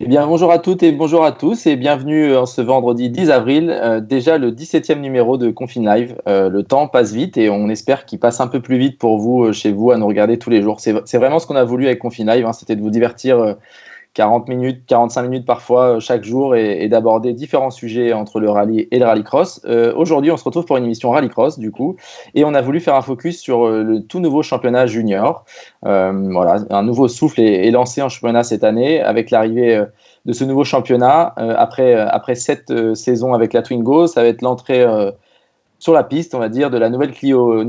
Eh bien, bonjour à toutes et bonjour à tous et bienvenue en ce vendredi 10 avril, déjà le 17e numéro de Confine Live. Le temps passe vite et on espère qu'il passe un peu plus vite pour vous, chez vous, à nous regarder tous les jours. C'est vraiment ce qu'on a voulu avec Confine Live, hein, c'était de vous divertir 40 minutes, 45 minutes parfois chaque jour et d'aborder différents sujets entre le rallye et le rallycross. Aujourd'hui, on se retrouve pour une émission rallycross du coup et on a voulu faire un focus sur le tout nouveau championnat junior. Voilà, un nouveau souffle est lancé en championnat cette année avec l'arrivée de ce nouveau championnat. Après 7 saisons avec la Twingo, ça va être l'entrée sur la piste, on va dire, de la nouvelle Clio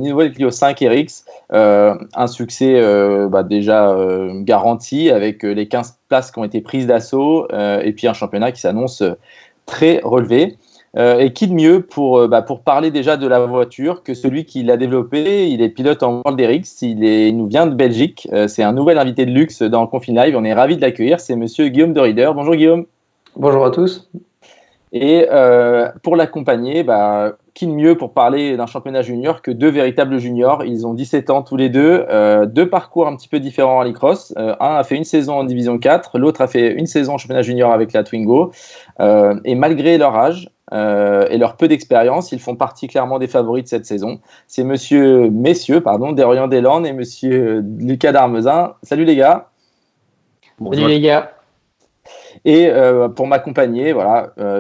5 RX. Un succès déjà garanti avec les 15 places qui ont été prises d'assaut et puis un championnat qui s'annonce très relevé. Et qui de mieux pour parler déjà de la voiture que celui qui l'a développée. Il est pilote en World RX, il nous vient de Belgique. C'est un nouvel invité de luxe dans Confine Live. On est ravis de l'accueillir. C'est monsieur Guillaume de Rieder. Bonjour Guillaume. Bonjour à tous. Et pour l'accompagner, qui de mieux pour parler d'un championnat junior que deux véritables juniors. Ils ont 17 ans tous les deux, deux parcours un petit peu différents en rallycross. Un a fait une saison en division 4, l'autre a fait une saison en championnat junior avec la Twingo. Et malgré leur âge et leur peu d'expérience, ils font partie clairement des favoris de cette saison. C'est messieurs, Dorian Deslandes et monsieur Lucas Darmezin. Salut les gars. Bonjour. Salut les gars. Et pour m'accompagner,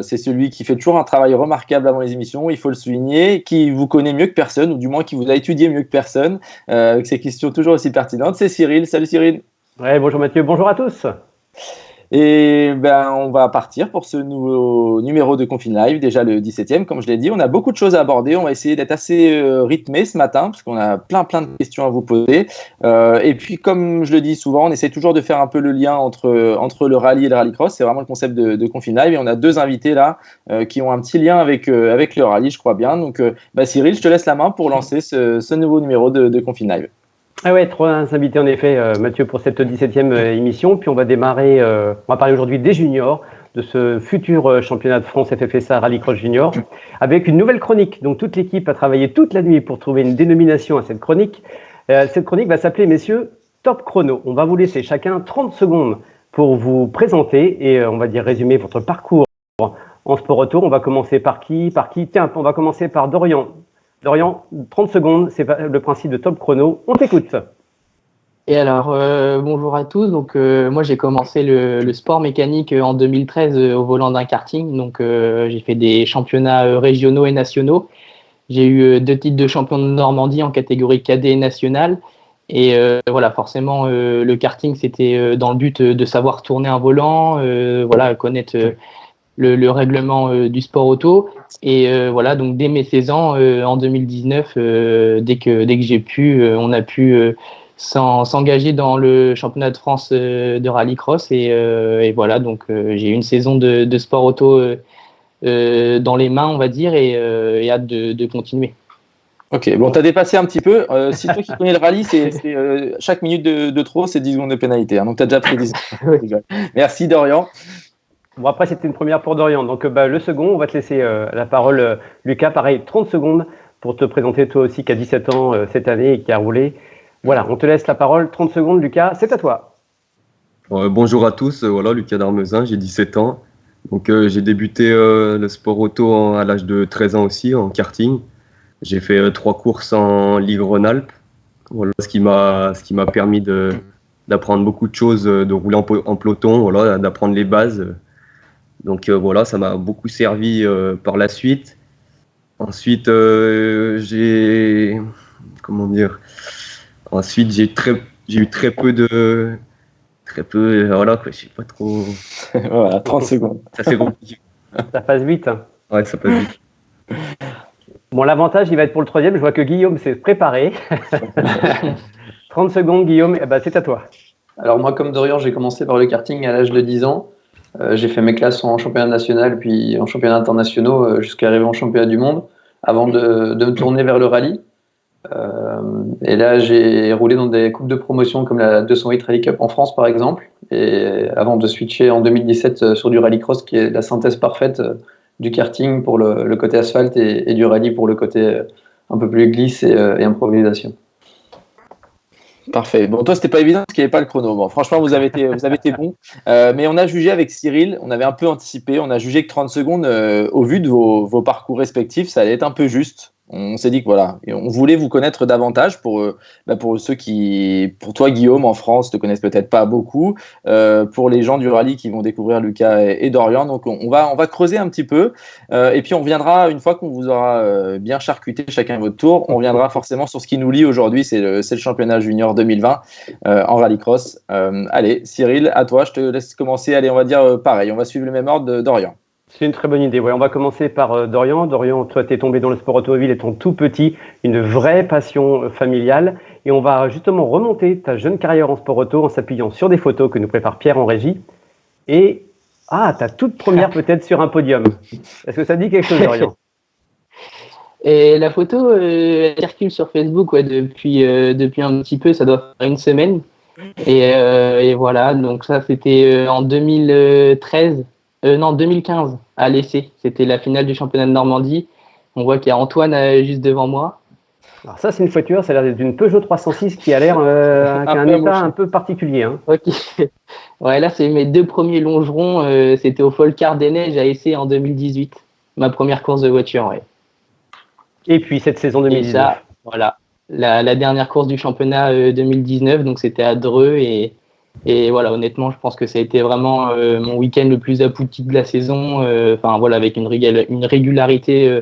c'est celui qui fait toujours un travail remarquable avant les émissions, il faut le souligner, qui vous connaît mieux que personne, ou du moins qui vous a étudié mieux que personne, avec ses questions toujours aussi pertinentes. C'est Cyril. Salut Cyril. Ouais, bonjour Mathieu, bonjour à tous. Et on va partir pour ce nouveau numéro de Confine Live, déjà le 17e, comme je l'ai dit. On a beaucoup de choses à aborder, on va essayer d'être assez rythmé ce matin, parce qu'on a plein de questions à vous poser. Et puis, comme je le dis souvent, on essaie toujours de faire un peu le lien entre le rallye et le rallycross. C'est vraiment le concept de Confine Live. Et on a deux invités là qui ont un petit lien avec le rallye, je crois bien. Donc, Cyril, je te laisse la main pour lancer ce nouveau numéro de Confine Live. Ah ouais, trois invités en effet, Mathieu, pour cette 17e émission. Puis on va démarrer, on va parler aujourd'hui des juniors, de ce futur championnat de France FFSA Rallycross Junior, avec une nouvelle chronique. Donc toute l'équipe a travaillé toute la nuit pour trouver une dénomination à cette chronique. Cette chronique va s'appeler, messieurs, Top Chrono. On va vous laisser chacun 30 secondes pour vous présenter et on va dire résumer votre parcours en sport auto. On va commencer par qui? Tiens, on va commencer par Dorian. Dorian, 30 secondes, c'est le principe de Top Chrono. On t'écoute. Et alors, bonjour à tous. Donc, moi, j'ai commencé le sport mécanique en 2013 au volant d'un karting. Donc, j'ai fait des championnats régionaux et nationaux. J'ai eu 2 titres de champion de Normandie en catégorie cadet et nationale. Et voilà, forcément, le karting, c'était dans le but de savoir tourner un volant, connaître le règlement du sport auto. Et voilà, donc dès mes 16 ans, en 2019, dès que j'ai pu, on a pu s'engager dans le championnat de France de rallycross. Et voilà, donc j'ai eu une saison de sport auto dans les mains, on va dire, et hâte de continuer. Ok, bon, tu as dépassé un petit peu. Si toi qui connais le rallye, chaque minute de trop, c'est 10 secondes de pénalité. Hein, donc, tu as déjà pris 10 secondes. Merci, Dorian. Bon, après, c'était une première pour Dorian. Donc, le second, on va te laisser la parole, Lucas. Pareil, 30 secondes pour te présenter, toi aussi, qui a 17 ans cette année et qui a roulé. Voilà, on te laisse la parole. 30 secondes, Lucas, c'est à toi. Bonjour à tous, voilà, Lucas Darmezin, j'ai 17 ans. Donc, j'ai débuté le sport auto à l'âge de 13 ans aussi, en karting. J'ai fait 3 courses en Ligue Rhône-Alpes. Voilà, ce qui m'a permis d'apprendre beaucoup de choses, de rouler en peloton, voilà, d'apprendre les bases. Donc voilà, ça m'a beaucoup servi par la suite. Ensuite, j'ai eu très peu, voilà quoi, je sais pas trop. Voilà, 30 secondes. Ça c'est compliqué. Ça passe vite. Ouais, ça passe vite. Bon, l'avantage, il va être pour le troisième. Je vois que Guillaume s'est préparé. 30 secondes, Guillaume, c'est à toi. Alors moi, comme Dorian, j'ai commencé par le karting à l'âge de 10 ans. J'ai fait mes classes en championnat national, puis en championnat internationaux, jusqu'à arriver en championnat du monde, avant de me tourner vers le rallye. Et là, j'ai roulé dans des coupes de promotion comme la 208 Rally Cup en France, par exemple, et avant de switcher en 2017 sur du rallycross, qui est la synthèse parfaite du karting pour le côté asphalte et du rallye pour le côté un peu plus glisse et improvisation. Parfait. Bon, toi, c'était pas évident parce qu'il n'y avait pas le chrono. Bon, franchement, vous avez été bon. Mais on a jugé avec Cyril, on avait un peu anticipé. On a jugé que 30 secondes, au vu de vos parcours respectifs, ça allait être un peu juste. On s'est dit que voilà, et on voulait vous connaître davantage pour ceux qui, pour toi, Guillaume, en France, te connaissent peut-être pas beaucoup. Pour les gens du rallye qui vont découvrir Lucas et Dorian. Donc, on va creuser un petit peu. Et puis, on reviendra, une fois qu'on vous aura bien charcuté chacun votre tour, on reviendra forcément sur ce qui nous lie aujourd'hui, c'est le championnat junior 2020 en rallycross. Allez, Cyril, à toi, je te laisse commencer. Allez, on va dire pareil, on va suivre le même ordre de Dorian. C'est une très bonne idée. Ouais, on va commencer par Dorian. Dorian, toi, tu es tombé dans le sport automobile étant tout petit, une vraie passion familiale. Et on va justement remonter ta jeune carrière en sport auto en s'appuyant sur des photos que nous prépare Pierre en régie. Et ta toute première peut-être sur un podium. Est-ce que ça dit quelque chose, Dorian? Et la photo elle circule sur Facebook depuis un petit peu, ça doit faire une semaine. Et voilà, donc ça c'était en 2013. Non, 2015, à l'essai. C'était la finale du championnat de Normandie. On voit qu'il y a Antoine juste devant moi. Alors ça, c'est une voiture, ça a l'air d'être une Peugeot 306 qui a l'air qu'un un état un peu particulier. Hein. Ok. Ouais, là, c'est mes 2 premiers longerons. C'était au Folcart des Neiges à Essai en 2018. Ma première course de voiture, ouais. Et puis cette saison 2019. Et ça, voilà. La dernière course du championnat 2019, donc c'était à Dreux et voilà, honnêtement, je pense que ça a été vraiment mon week-end le plus abouti de la saison. Enfin voilà, avec une régularité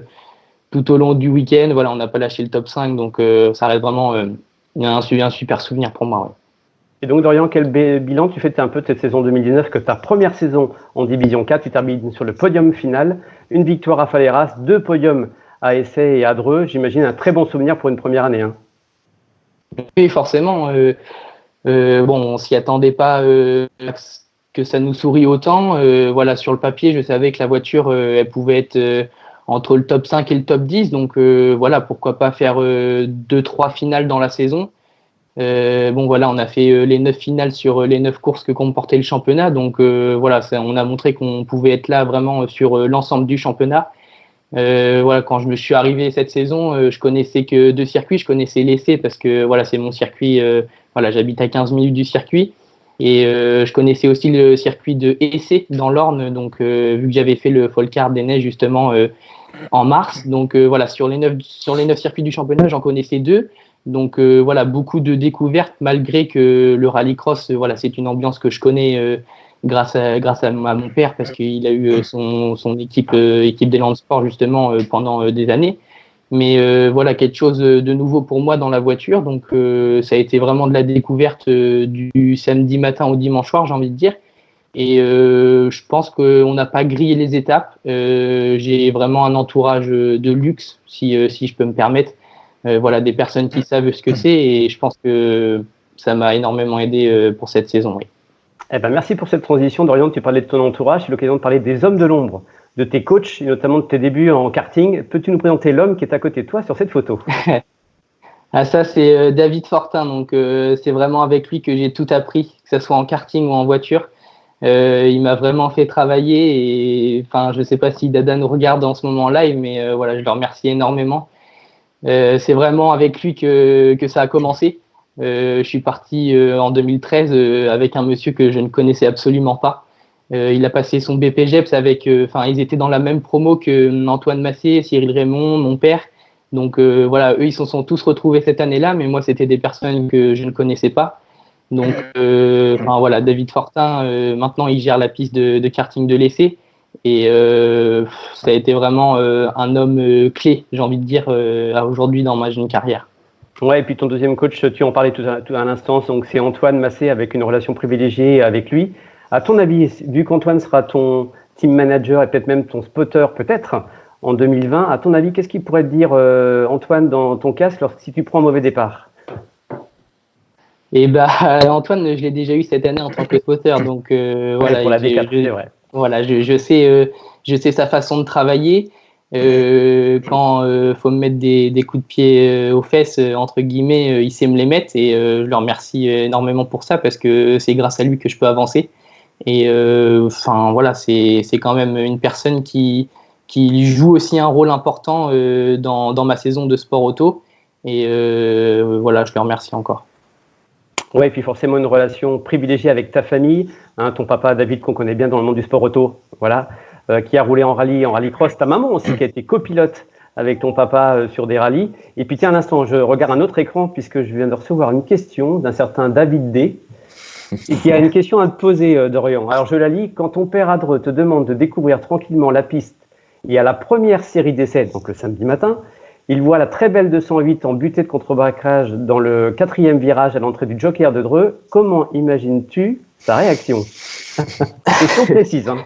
tout au long du week-end. Voilà, on n'a pas lâché le top 5, donc ça reste vraiment un super souvenir pour moi. Ouais. Et donc Dorian, quel bilan tu fais un peu de cette saison 2019, que ta première saison en Division 4, tu termines sur le podium final, une victoire à Faleras, 2 podiums à Essai et à Dreux. J'imagine un très bon souvenir pour une première année. Hein. Oui, forcément. On s'y attendait pas que ça nous sourie autant. Voilà, sur le papier, je savais que la voiture, elle pouvait être entre le top 5 et le top 10. Donc voilà, pourquoi pas faire 2-3 finales dans la saison. Voilà, on a fait les 9 finales sur les 9 courses que comportait le championnat. Donc voilà, on a montré qu'on pouvait être là vraiment sur l'ensemble du championnat. Voilà, quand je me suis arrivé cette saison, je connaissais que 2 circuits. Je connaissais l'Essai parce que voilà, c'est mon circuit. Voilà, j'habite à 15 minutes du circuit. Et je connaissais aussi le circuit de Essai dans l'Orne. Donc, vu que j'avais fait le Folcart des Neiges justement en mars. Donc, voilà, sur les 9 circuits du championnat, j'en connaissais 2. Donc, voilà, beaucoup de découvertes malgré que le rallycross, voilà, c'est une ambiance que je connais grâce à mon père parce qu'il a eu son équipe d'Elan Sport justement pendant des années. Mais voilà, quelque chose de nouveau pour moi dans la voiture. Donc, ça a été vraiment de la découverte du samedi matin au dimanche soir, j'ai envie de dire. Et je pense qu'on n'a pas grillé les étapes. J'ai vraiment un entourage de luxe, si je peux me permettre. Voilà, des personnes qui savent ce que c'est. Et je pense que ça m'a énormément aidé pour cette saison. Oui. Eh ben, merci pour cette transition, Dorian. Tu parlais de ton entourage. C'est l'occasion de parler des hommes de l'ombre, de tes coachs, et notamment de tes débuts en karting. Peux-tu nous présenter l'homme qui est à côté de toi sur cette photo? Ça, c'est David Fortin. Donc, c'est vraiment avec lui que j'ai tout appris, que ce soit en karting ou en voiture. Il m'a vraiment fait travailler. Et enfin, je ne sais pas si Dada nous regarde en ce moment en live, mais voilà, je le remercie énormément. C'est vraiment avec lui que ça a commencé. Je suis parti en 2013 avec un monsieur que je ne connaissais absolument pas. Il a passé son BPGEPS avec, ils étaient dans la même promo que Antoine Massé, Cyril Raymond, mon père. Donc voilà, eux ils se sont tous retrouvés cette année-là, mais moi c'était des personnes que je ne connaissais pas. Donc voilà, David Fortin, maintenant il gère la piste de karting de l'Essai. Et ça a été vraiment un homme clé, j'ai envie de dire, aujourd'hui dans ma jeune carrière. Ouais, et puis ton deuxième coach, tu en parlais tout à l'instant, donc c'est Antoine Massé avec une relation privilégiée avec lui. À ton avis, vu qu'Antoine sera ton team manager et peut-être même ton spotter peut-être en 2020, à ton avis, qu'est-ce qu'il pourrait te dire Antoine dans ton casque si tu prends un mauvais départ? Et Antoine, je l'ai déjà eu cette année en tant que spotter, donc voilà. Pour la D4, c'est vrai. Voilà, je sais sa façon de travailler. Quand faut me mettre des coups de pied aux fesses, entre guillemets, il sait me les mettre et je le remercie énormément pour ça parce que c'est grâce à lui que je peux avancer. Et voilà, c'est quand même une personne qui joue aussi un rôle important dans ma saison de sport auto. Et voilà, je le remercie encore. Ouais, et puis forcément une relation privilégiée avec ta famille, hein, ton papa David qu'on connaît bien dans le monde du sport auto, voilà, qui a roulé en rallycross, ta maman aussi qui a été copilote avec ton papa sur des rallyes. Et puis tiens un instant, je regarde un autre écran puisque je viens de recevoir une question d'un certain David D et qui a une question à te poser, Dorian. Alors je la lis. Quand ton père Adreux te demande de découvrir tranquillement la piste et à la première série d'essais, donc le samedi matin, il voit la très belle 208 en butée de contre-braquage dans le 4e virage à l'entrée du Joker de Dreux. Comment imagines-tu sa réaction? Question précise. Hein.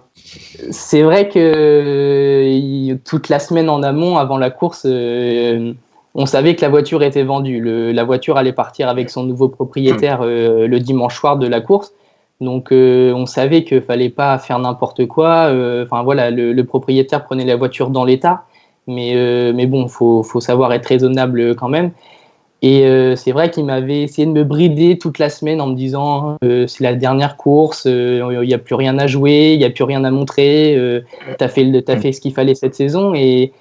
C'est vrai que toute la semaine en amont, avant la course, on savait que la voiture était vendue. La voiture allait partir avec son nouveau propriétaire le dimanche soir de la course. Donc on savait qu'il ne fallait pas faire n'importe quoi. Enfin voilà, le propriétaire prenait la voiture dans l'état. Mais bon, faut savoir être raisonnable quand même. Et c'est vrai qu'il m'avait essayé de me brider toute la semaine en me disant c'est la dernière course, il n'y a plus rien à jouer, il n'y a plus rien à montrer, t'as fait ce qu'il fallait cette saison. Et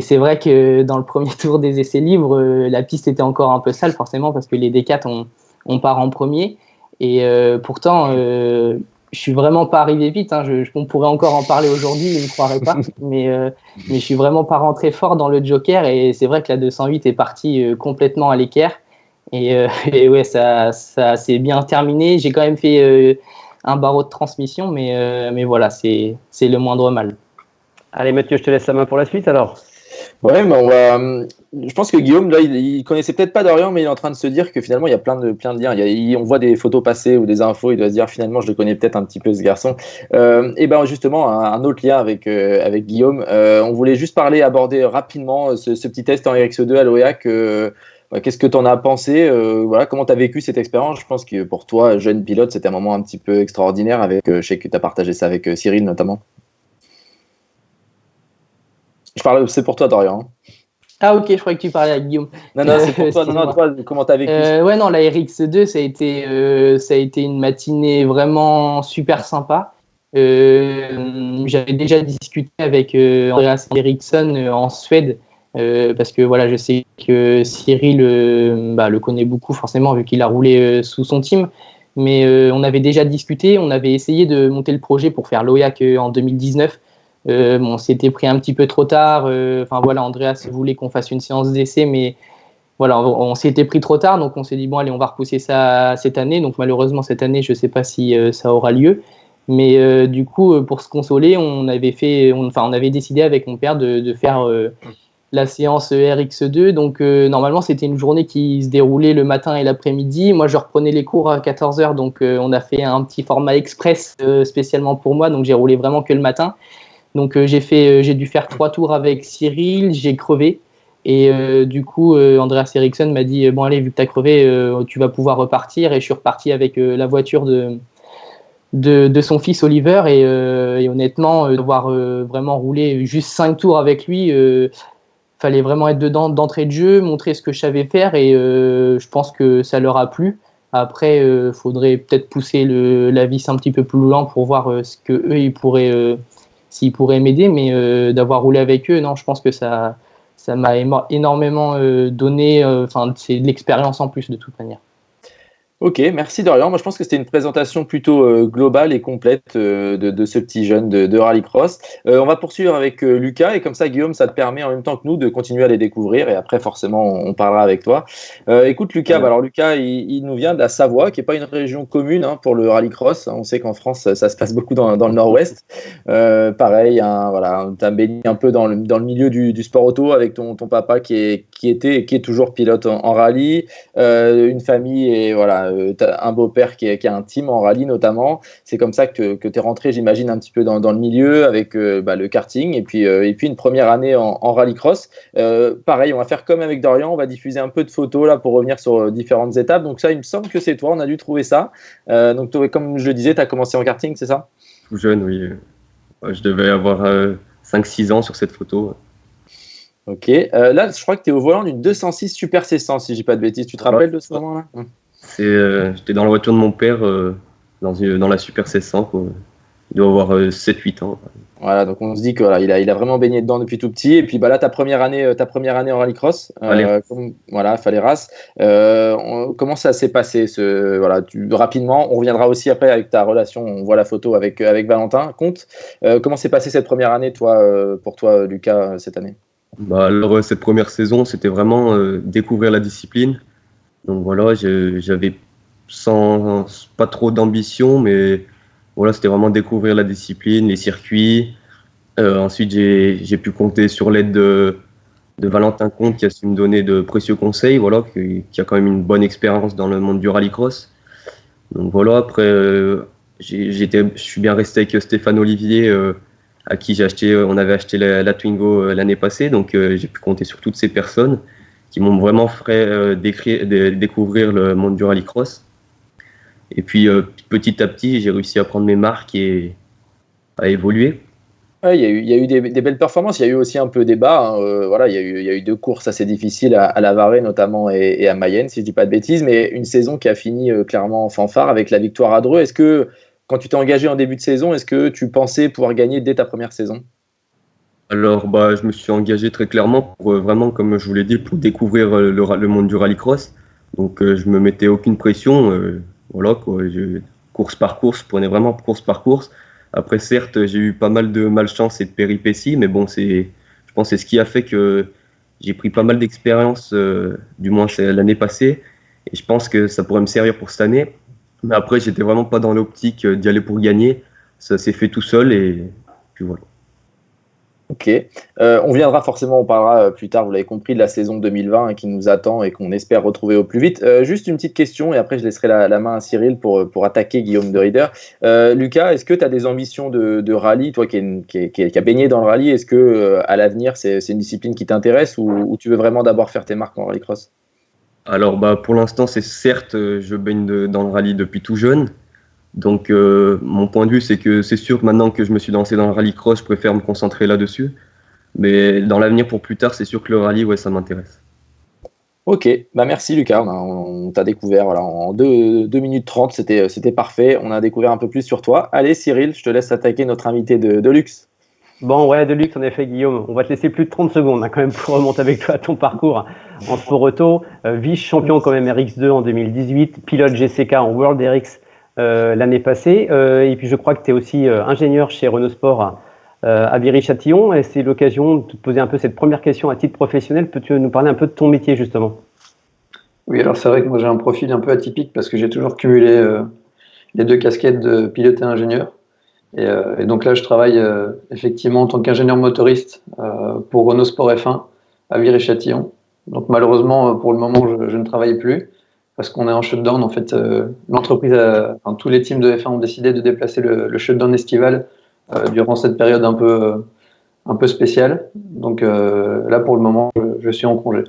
c'est vrai que dans le premier tour des essais libres, la piste était encore un peu sale forcément parce que les D4 on part en premier. Et pourtant, je suis vraiment pas arrivé vite. Hein. On pourrait encore en parler aujourd'hui, ils ne me croiraient pas. Mais je suis vraiment pas rentré fort dans le Joker. Et c'est vrai que la 208 est partie complètement à l'équerre. Et ouais, ça s'est bien terminé. J'ai quand même fait un barreau de transmission. Mais voilà, c'est le moindre mal. Allez Mathieu, je te laisse la main pour la suite alors. Ouais, mais je pense que Guillaume, là, il connaissait peut-être pas Dorian, mais il est en train de se dire que finalement, il y a plein de liens. On voit des photos passer ou des infos, il doit se dire finalement, je le connais peut-être un petit peu, ce garçon. Et ben justement, un autre lien avec Guillaume. On voulait juste aborder rapidement ce petit test en RX2 à l'OEAC. Qu'est-ce que tu en as pensé? Voilà, comment tu as vécu cette expérience? Je pense que pour toi, jeune pilote, c'était un moment un petit peu extraordinaire. Je sais que tu as partagé ça avec Cyril notamment. C'est pour toi, Dorian. Ah ok, je croyais que tu parlais avec Guillaume. Non, c'est pour toi. Non, toi, comment t'as vécu ouais, non, la RX2, ça a été une matinée vraiment super sympa. J'avais déjà discuté avec Andreas Eriksson en Suède parce que voilà, je sais que Cyril le connaît beaucoup forcément vu qu'il a roulé sous son team. Mais on avait déjà discuté, on avait essayé de monter le projet pour faire l'OIAC en 2019. On s'était pris un petit peu trop tard. Enfin voilà, Andreas voulait qu'on fasse une séance d'essai, mais voilà, on s'était pris trop tard, donc on s'est dit bon allez, on va repousser ça cette année. Donc malheureusement cette année, je ne sais pas si ça aura lieu. Mais du coup, pour se consoler, on avait décidé avec mon père de faire la séance RX2. Donc normalement, c'était une journée qui se déroulait le matin et l'après-midi. Moi, je reprenais les cours à 14h, donc on a fait un petit format express spécialement pour moi. Donc j'ai roulé vraiment que le matin. Donc j'ai dû faire 3 tours avec Cyril, j'ai crevé. Et du coup, Andreas Eriksson m'a dit bon allez, vu que tu as crevé, tu vas pouvoir repartir. Et je suis reparti avec la voiture de son fils Oliver. Et honnêtement, devoir vraiment rouler juste 5 tours avec lui, fallait vraiment être dedans d'entrée de jeu, montrer ce que je savais faire. Et je pense que ça leur a plu. Après, faudrait peut-être pousser la vis un petit peu plus loin pour voir ce que eux ils pourraient s'ils pourraient m'aider, mais d'avoir roulé avec eux, non, je pense que ça m'a énormément donné, c'est de l'expérience en plus de toute manière. Ok, merci Dorian. Moi, je pense que c'était une présentation plutôt globale et complète de ce petit jeune de rallycross. On va poursuivre avec Lucas et comme ça, Guillaume, ça te permet en même temps que nous de continuer à les découvrir et après, forcément, on parlera avec toi. Écoute, Lucas, alors Lucas, il nous vient de la Savoie, qui n'est pas une région commune pour le rallycross. On sait qu'en France, ça se passe beaucoup dans le nord-ouest. Pareil, voilà, tu as baigné un peu dans le milieu du sport auto avec ton papa qui était et qui est toujours pilote en rallye, une famille et voilà. T'as un beau-père qui a un team en rallye notamment. C'est comme ça que tu es rentré, j'imagine, un petit peu dans le milieu avec le karting et puis une première année en rallycross. Pareil, on va faire comme avec Dorian, on va diffuser un peu de photos là pour revenir sur différentes étapes. Donc ça, il me semble que c'est toi, on a dû trouver ça. Donc comme je le disais, tu as commencé en karting, c'est ça? Tout jeune, oui. Je devais avoir 5-6 ans sur cette photo. Ok, là je crois que tu es au volant d'une 206 Super C100 si je dis pas de bêtises. Tu te rappelles de ce moment-là? J'étais dans la voiture de mon père dans la Super C100. Il doit avoir 7-8 ans. Voilà, donc on se dit que voilà, il a vraiment baigné dedans depuis tout petit. Et puis bah là, ta première année en rallycross, voilà, Faleras. Comment ça s'est passé voilà, rapidement, on reviendra aussi après avec ta relation. On voit la photo avec Valentin Comte. Comment s'est passée cette première année, pour toi, Lucas, cette année? Bah, alors, cette première saison, c'était vraiment découvrir la discipline. Donc voilà, j'avais pas trop d'ambition, mais voilà, c'était vraiment découvrir la discipline, les circuits. Ensuite, j'ai pu compter sur l'aide de Valentin Comte qui a su me donner de précieux conseils, voilà, qui a quand même une bonne expérience dans le monde du rallycross. Donc voilà, après, je suis bien resté avec Stéphane Olivier, à qui on avait acheté la Twingo l'année passée, donc j'ai pu compter sur toutes ces personnes qui m'ont vraiment fait découvrir le monde du rallycross. Et puis petit à petit, j'ai réussi à prendre mes marques et à évoluer. Ouais, il y a eu des belles performances. Il y a eu aussi un peu des bas, hein. Voilà, il y a eu 2 courses assez difficiles à La Varenne notamment et à Mayenne, si je dis pas de bêtises, mais une saison qui a fini clairement en fanfare avec la victoire à Dreux. Est-ce que, quand tu t'es engagé en début de saison, est-ce que tu pensais pouvoir gagner dès ta première saison? Alors, bah, je me suis engagé très clairement pour vraiment, comme je vous l'ai dit, pour découvrir le monde du rallycross. Donc, je me mettais aucune pression. Voilà, quoi. Course par course, je prenais vraiment course par course. Après, certes, j'ai eu pas mal de malchance et de péripéties, mais bon, je pense que c'est ce qui a fait que j'ai pris pas mal d'expérience, du moins c'est l'année passée, et je pense que ça pourrait me servir pour cette année. Mais après, j'étais vraiment pas dans l'optique d'y aller pour gagner. Ça s'est fait tout seul, et puis voilà. Ok. On viendra forcément, on parlera plus tard, vous l'avez compris, de la saison 2020 qui nous attend et qu'on espère retrouver au plus vite. Juste une petite question et après je laisserai la main à Cyril pour attaquer Guillaume de Rieder. Lucas, est-ce que tu as des ambitions de rallye, toi qui a baigné dans le rallye, est-ce que à l'avenir c'est une discipline qui t'intéresse ou tu veux vraiment d'abord faire tes marques en rallycross? Alors, bah, pour l'instant, c'est certes, je baigne dans le rallye depuis tout jeune. Donc, mon point de vue, c'est que c'est sûr que maintenant que je me suis lancé dans le rallycross, je préfère me concentrer là-dessus. Mais dans l'avenir, pour plus tard, c'est sûr que le rallye, ouais, ça m'intéresse. Ok, bah merci Lucas, on t'a découvert voilà, en 2 minutes 30, c'était parfait, on a découvert un peu plus sur toi. Allez Cyril, je te laisse attaquer notre invité de luxe. Bon, ouais, de luxe, en effet, Guillaume. On va te laisser plus de 30 secondes quand même pour remonter avec toi à ton parcours en sport auto. Vice-champion quand même RX2 en 2018, pilote GCK en World RX l'année passée. Et puis je crois que tu es aussi ingénieur chez Renault Sport à Viry-Châtillon. Et c'est l'occasion de te poser un peu cette première question à titre professionnel. Peux-tu nous parler un peu de ton métier justement? Oui, alors c'est vrai que moi j'ai un profil un peu atypique parce que j'ai toujours cumulé les 2 casquettes de pilote et ingénieur. Et donc là, je travaille effectivement en tant qu'ingénieur motoriste pour Renault Sport F1 à Viry-Châtillon. Donc malheureusement, pour le moment, je ne travaille plus parce qu'on est en shutdown. En fait, l'entreprise, enfin, tous les teams de F1 ont décidé de déplacer le shutdown estival durant cette période un peu spéciale. Donc là, pour le moment, je suis en congé.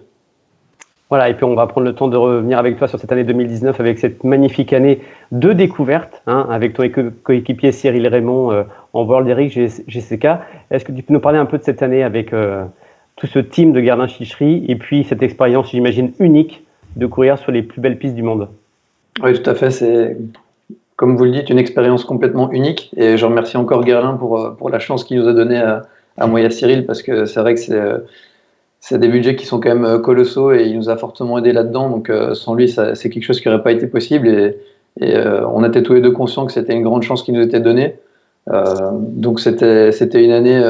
Voilà, et puis on va prendre le temps de revenir avec toi sur cette année 2019 avec cette magnifique année de découverte, hein, avec ton coéquipier Cyril Raymond en World RX GCK. Est-ce que tu peux nous parler un peu de cette année avec tout ce team de Gardin-Chicherie et puis cette expérience, j'imagine, unique de courir sur les plus belles pistes du monde? Oui, tout à fait. C'est, comme vous le dites, une expérience complètement unique. Et je remercie encore Guerlain pour la chance qu'il nous a donnée à moi et à Cyril parce que c'est vrai que c'est des budgets qui sont quand même colossaux et il nous a fortement aidé là-dedans. Donc sans lui, c'est quelque chose qui n'aurait pas été possible. Et on était tous les deux conscients que c'était une grande chance qui nous était donnée. Donc c'était une année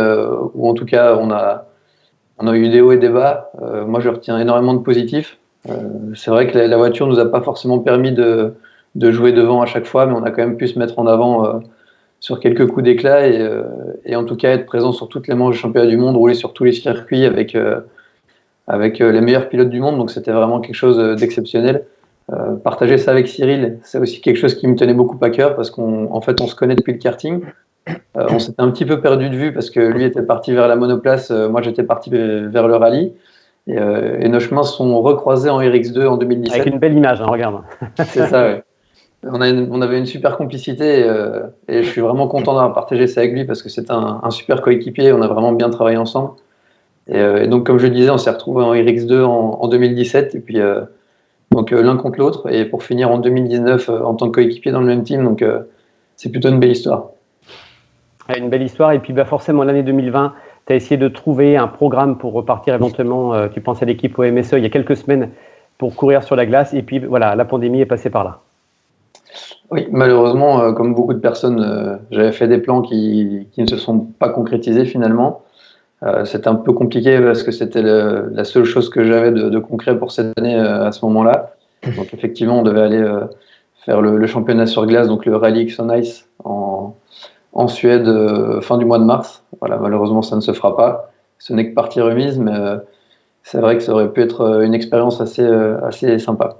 où en tout cas on a eu des hauts et des bas. Moi je retiens énormément de positifs. C'est vrai que la voiture nous a pas forcément permis de jouer devant à chaque fois, mais on a quand même pu se mettre en avant sur quelques coups d'éclat et en tout cas être présent sur toutes les manches du championnat du monde, rouler sur tous les circuits avec les meilleurs pilotes du monde, donc c'était vraiment quelque chose d'exceptionnel. Partager ça avec Cyril, c'est aussi quelque chose qui me tenait beaucoup à cœur parce qu'en fait on se connaît depuis le karting. On s'était un petit peu perdu de vue parce que lui était parti vers la monoplace, moi j'étais parti vers le rallye et nos chemins se sont recroisés en RX2 en 2017. Avec une belle image, hein, regarde. C'est ça, ouais. On avait une super complicité et je suis vraiment content d'avoir partagé ça avec lui parce que c'est un super coéquipier, on a vraiment bien travaillé ensemble. Et donc, comme je le disais, on s'est retrouvés en RX2 en 2017, et puis donc l'un contre l'autre, et pour finir en 2019 en tant que coéquipier dans le même team, donc c'est plutôt une belle histoire. Une belle histoire. Et puis forcément, l'année 2020, tu as essayé de trouver un programme pour repartir éventuellement. Tu penses à l'équipe au MSE il y a quelques semaines pour courir sur la glace. Et puis voilà, la pandémie est passée par là. Oui, malheureusement, comme beaucoup de personnes, j'avais fait des plans qui ne se sont pas concrétisés finalement. C'était un peu compliqué parce que c'était la seule chose que j'avais de concret pour cette année à ce moment-là. Donc effectivement, on devait aller faire le championnat sur glace, donc le Rally X on Ice en Suède fin du mois de mars. Voilà, malheureusement, ça ne se fera pas. Ce n'est que partie remise, mais c'est vrai que ça aurait pu être une expérience assez sympa.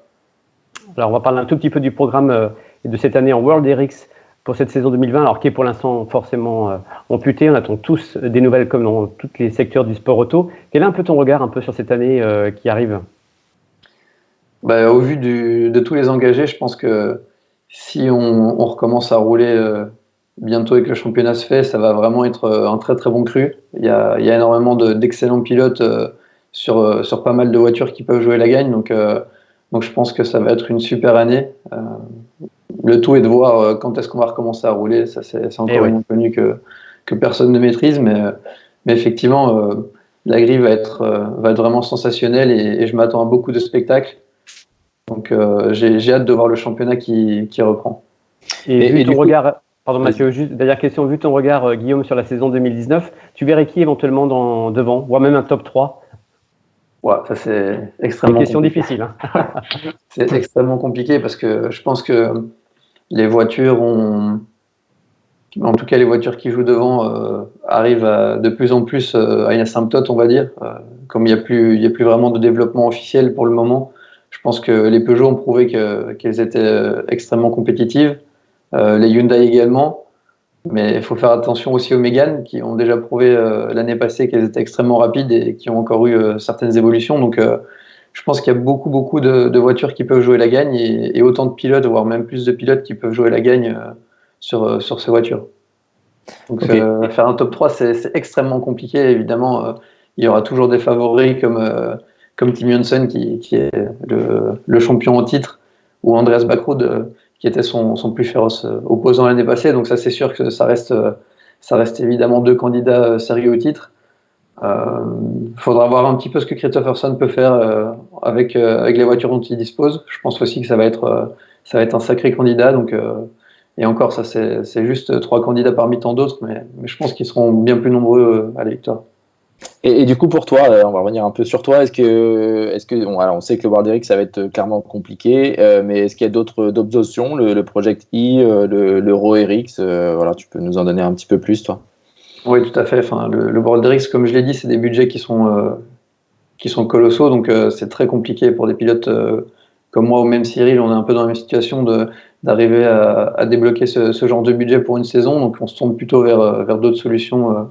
Alors, on va parler un tout petit peu du programme de cette année en World RX pour cette saison 2020, alors qui est pour l'instant forcément amputé. On attend tous des nouvelles comme dans tous les secteurs du sport auto. Quel est un peu ton regard un peu sur cette année qui arrive? Au vu de tous les engagés, je pense que si on recommence à rouler bientôt et que le championnat se fait, ça va vraiment être un très très bon cru. Il y a énormément d'excellents pilotes sur pas mal de voitures qui peuvent jouer la gagne, donc je pense que ça va être une super année. Le tout est de voir quand est-ce qu'on va recommencer à rouler. Ça, c'est encore une inconnue que personne ne maîtrise, mais effectivement, la grille va être vraiment sensationnelle et je m'attends à beaucoup de spectacles. Donc j'ai hâte de voir le championnat qui reprend. Et vu ton regard, pardon Mathieu, juste dernière question, vu ton regard Guillaume sur la saison 2019, tu verrais qui éventuellement devant, voire même un top 3? Ouais, ça c'est extrêmement question difficile. Hein. C'est extrêmement compliqué parce que je pense que les voitures en tout cas les voitures qui jouent devant arrivent de plus en plus à une asymptote, on va dire. Comme il y a plus vraiment de développement officiel pour le moment, je pense que les Peugeot ont prouvé qu'elles étaient extrêmement compétitives, les Hyundai également, mais il faut faire attention aussi aux Mégane qui ont déjà prouvé l'année passée qu'elles étaient extrêmement rapides et qui ont encore eu certaines évolutions. Donc je pense qu'il y a beaucoup de voitures qui peuvent jouer la gagne et autant de pilotes, voire même plus de pilotes qui peuvent jouer la gagne sur ces voitures. Donc faire un top 3, c'est extrêmement compliqué. Évidemment, il y aura toujours des favoris comme Tim Johnson qui est le champion en titre, ou Andreas Backrud qui était son plus féroce opposant l'année passée. Donc ça, c'est sûr que ça reste évidemment deux candidats sérieux au titre. Faudra voir un petit peu ce que Kristoffersson peut faire avec les voitures dont il dispose. Je pense aussi que ça va être un sacré candidat. Donc et encore, ça c'est juste 3 candidats parmi tant d'autres, mais je pense qu'ils seront bien plus nombreux à la victoire. Et du coup, pour toi, on va revenir un peu sur toi. Est-ce que bon, alors on sait que le World RX, ça va être clairement compliqué, mais est-ce qu'il y a d'autres options, le Project E, le Raw RX, voilà, tu peux nous en donner un petit peu plus, toi? Oui, tout à fait. Enfin, le World RX, comme je l'ai dit, c'est des budgets qui sont colossaux, donc c'est très compliqué pour des pilotes comme moi ou même Cyril. On est un peu dans la même situation d'arriver à débloquer ce genre de budget pour une saison, donc on se tourne plutôt vers d'autres solutions.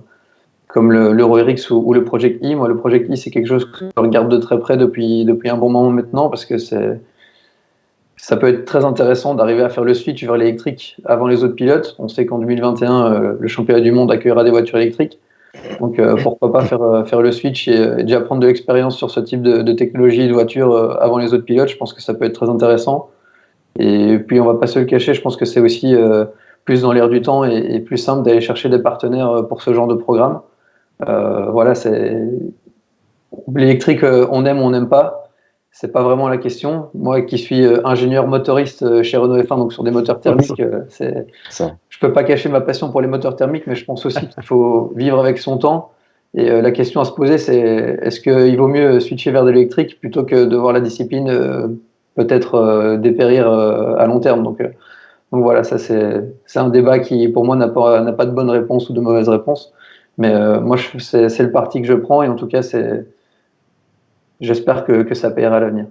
Comme l'Euro RX ou le Project E. Moi, le Project E, c'est quelque chose que je regarde de très près depuis un bon moment maintenant, parce que ça peut être très intéressant d'arriver à faire le switch vers l'électrique avant les autres pilotes. On sait qu'en 2021, le championnat du monde accueillera des voitures électriques. Donc, pourquoi pas faire le switch et déjà prendre de l'expérience sur ce type de technologie de voiture avant les autres pilotes. Je pense que ça peut être très intéressant. Et puis, on va pas se le cacher, je pense que c'est aussi plus dans l'air du temps et plus simple d'aller chercher des partenaires pour ce genre de programme. Voilà, c'est l'électrique, on aime ou on n'aime pas, c'est pas vraiment la question. Moi qui suis ingénieur motoriste chez Renault F1, donc sur des moteurs thermiques, je peux pas cacher ma passion pour les moteurs thermiques, mais je pense aussi qu'il faut vivre avec son temps. Et la question à se poser, c'est est-ce qu'il vaut mieux switcher vers de l'électrique plutôt que de voir la discipline peut-être dépérir à long terme. Donc voilà, ça c'est un débat qui pour moi n'a pas de bonne réponse ou de mauvaise réponse. Mais moi, c'est le parti que je prends et en tout cas, j'espère que ça payera à l'avenir.